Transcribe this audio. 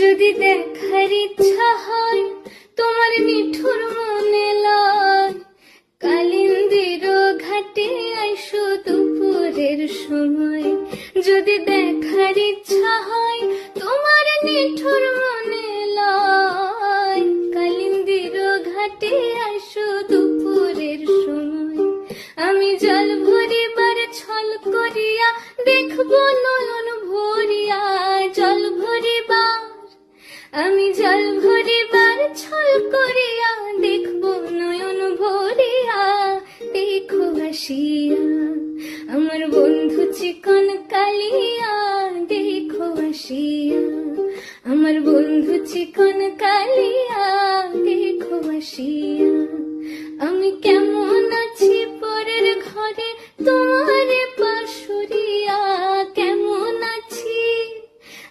যদি দেখার ইচ্ছা হয় তোমার নিঠুর মনে লয়, কালিন্দির ঘাটে আইসো দুপুরের সময়। যদি দেখার ইচ্ছা হয় তোমার নিঠুর মনে লয়, কালিন্দির ঘাটে আইসো দুপুরের সময়। আমি জল ভরিবার ছল করিয়া দেখবো নয়ন ভরিয়া, জল ভরিবার আমি জল ভরিবার ছল করিয়া দেখবো নয়ন ভরিয়া। দেখো আসিয়া আমার বন্ধু চিকন কালিয়া, দেখো আসিয়া আমার বন্ধু চিকন কালিয়া।